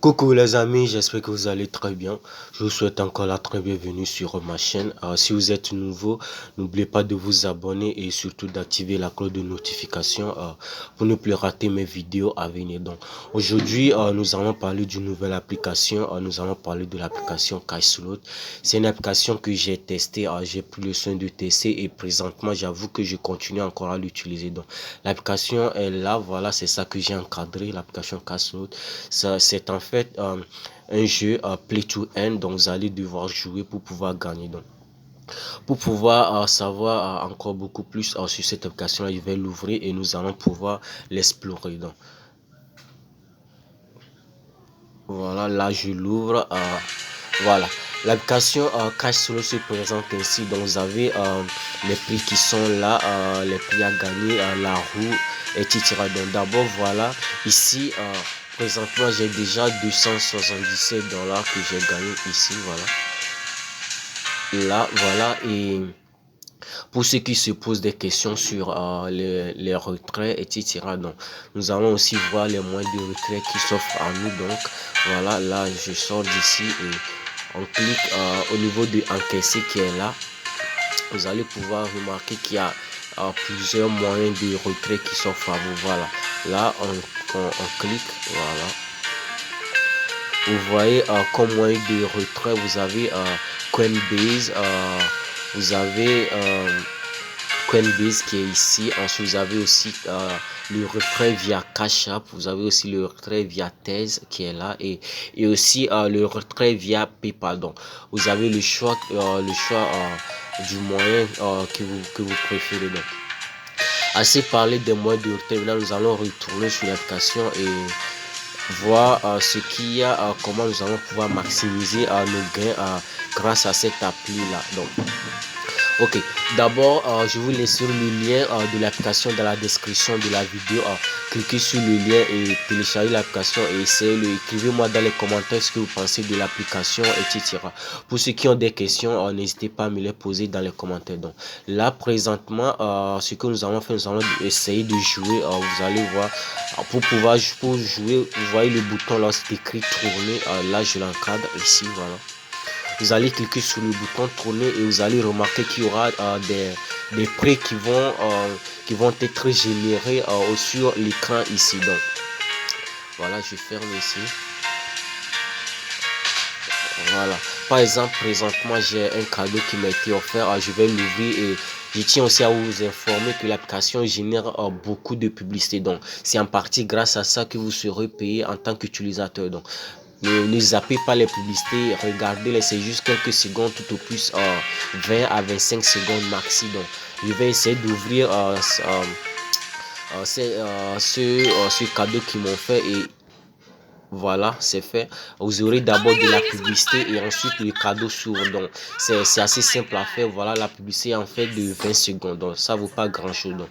Coucou les amis, j'espère que vous allez très bien. Je vous souhaite encore la très bienvenue sur ma chaîne. Si vous êtes nouveau, n'oubliez pas de vous abonner et surtout d'activer la cloche de notification pour ne plus rater mes vidéos à venir. Donc aujourd'hui, nous allons parler d'une nouvelle application. Nous allons parler de l'application Cashflow. C'est une application que j'ai testée. J'ai pris le soin de tester et présentement, j'avoue que je continue encore à l'utiliser. Donc l'application est là, voilà, c'est ça que j'ai encadré, l'application Cashflow. Ça, c'est en fait un jeu play to earn, donc vous allez devoir jouer pour pouvoir gagner. Donc pour pouvoir savoir encore beaucoup plus sur cette application là, je vais l'ouvrir et nous allons pouvoir l'explorer. Donc voilà, là je l'ouvre. Voilà, l'application Cashflow se présente ainsi. Donc vous avez les prix qui sont là, les prix à gagner, la roue, etc. Donc d'abord voilà, ici présentement j'ai déjà 277 $ que j'ai gagné ici, voilà. Là voilà, et pour ceux qui se posent des questions sur les retraits, etc. Donc nous allons aussi voir les moyens de retrait qui s'offrent à nous. Donc voilà, là je sors d'ici et on clique au niveau de encaisser qui est là. Vous allez pouvoir remarquer qu'il y a plusieurs moyens de retrait qui s'offrent à vous. Voilà, là on clique, voilà. Vous voyez comme moyen de retrait, vous avez Coinbase, vous avez Coinbase qui est ici. Ensuite, vous avez aussi le retrait via Cash App. Vous avez aussi le retrait via Thèse qui est là et aussi le retrait via PayPal. Donc, vous avez le choix du moyen que vous préférez. Donc, assez parlé des moyens de retrait. Maintenant, nous allons retourner sur l'application et voir ce qu'il y a, comment nous allons pouvoir maximiser nos gains grâce à cette appli là. Donc ok, d'abord je vous laisse sur le lien de l'application dans la description de la vidéo. Cliquez sur le lien et téléchargez l'application et essayez-le. Écrivez-moi dans les commentaires ce que vous pensez de l'application, etc. Pour ceux qui ont des questions, n'hésitez pas à me les poser dans les commentaires. Donc là présentement, ce que nous allons faire, nous allons essayer de jouer. Vous allez voir, pour jouer, vous voyez le bouton là, c'est écrit tourner. Là je l'encadre ici, voilà. Vous allez cliquer sur le bouton tourner et vous allez remarquer qu'il y aura des prix qui vont être générés sur l'écran ici. Donc voilà, je ferme ici. Voilà, par exemple présentement j'ai un cadeau qui m'a été offert. Je vais l'ouvrir et je tiens aussi à vous informer que l'application génère beaucoup de publicité. Donc c'est en partie grâce à ça que vous serez payé en tant qu'utilisateur. Donc ne zappez pas les publicités, regardez-les, c'est juste quelques secondes, tout au plus 20 à 25 secondes maxi. Donc je vais essayer d'ouvrir ce cadeau qu'ils m'ont fait et voilà, c'est fait. Vous aurez d'abord de la publicité et ensuite le cadeau s'ouvre. Donc c'est assez simple à faire. Voilà, la publicité en fait de 20 secondes. Donc ça vaut pas grand chose. Donc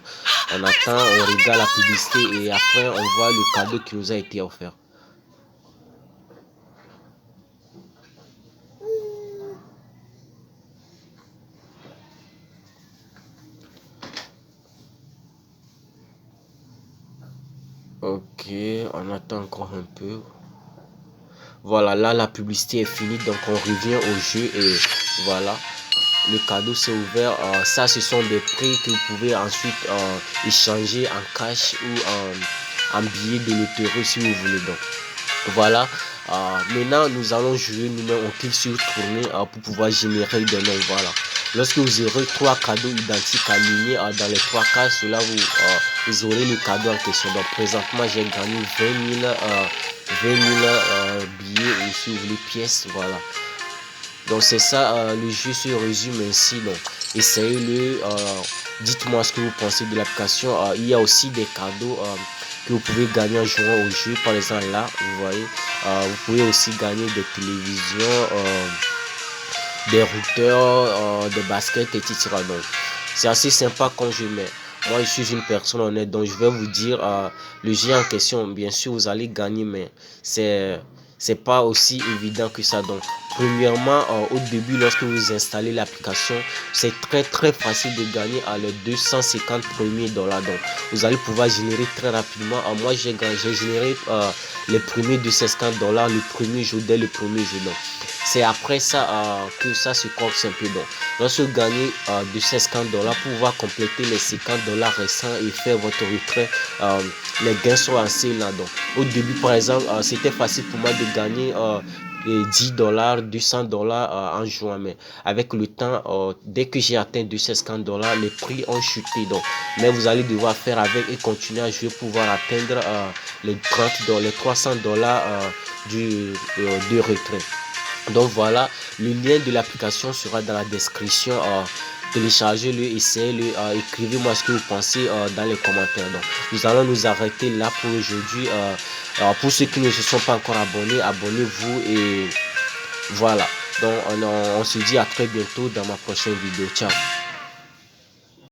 on attend, on regarde la publicité et après on voit le cadeau qui nous a été offert. Ok, on attend encore un peu. Voilà, là la publicité est finie, donc on revient au jeu et voilà, le cadeau s'est ouvert. Ça, ce sont des prix que vous pouvez ensuite échanger en cash ou en billets de loterie si vous voulez. Donc voilà, maintenant nous allons jouer. On clique sur tourner pour pouvoir générer des noms. Voilà, lorsque vous aurez 3 cadeaux identiques alignés dans les 3 cas, cela vous aurez le cadeau en question. Donc présentement j'ai gagné 20 000 billets ou si vous voulez pièces. Voilà, donc c'est ça, le jeu se résume ainsi. Donc essayez-le, dites-moi ce que vous pensez de l'application. Il y a aussi des cadeaux que vous pouvez gagner en jouant au jeu. Par exemple là, vous voyez, vous pouvez aussi gagner des télévisions, des routeurs, des baskets, etc. Donc c'est assez sympa quand je mets. Moi, je suis une personne honnête, donc je vais vous dire, le jeu en question, bien sûr, vous allez gagner, mais c'est pas aussi évident que ça. Donc, Premièrement, au début, lorsque vous installez l'application, c'est très facile de gagner les 250 premiers dollars. Donc, vous allez pouvoir générer très rapidement. Moi, j'ai généré les premiers 250 dollars le premier jour, dès le premier jour. Donc, c'est après ça que ça se corse un peu. Donc, lorsque vous gagnez 250 dollars, pour pouvoir compléter les 50 dollars restants et faire votre retrait, les gains sont assez là. Donc, au début, par exemple, c'était facile pour moi de gagner 10 dollars, 200 dollars en juin. Mais avec le temps, dès que j'ai atteint 250 dollars, les prix ont chuté. Donc, mais vous allez devoir faire avec et continuer à jouer pour pouvoir atteindre les 30 dollars, les 300 dollars de retrait. Donc voilà, le lien de l'application sera dans la description. Téléchargez-le, essayez-le, écrivez-moi ce que vous pensez dans les commentaires. Donc, nous allons nous arrêter là pour aujourd'hui. Pour ceux qui ne se sont pas encore abonnés, abonnez-vous et voilà. Donc, on se dit à très bientôt dans ma prochaine vidéo. Ciao.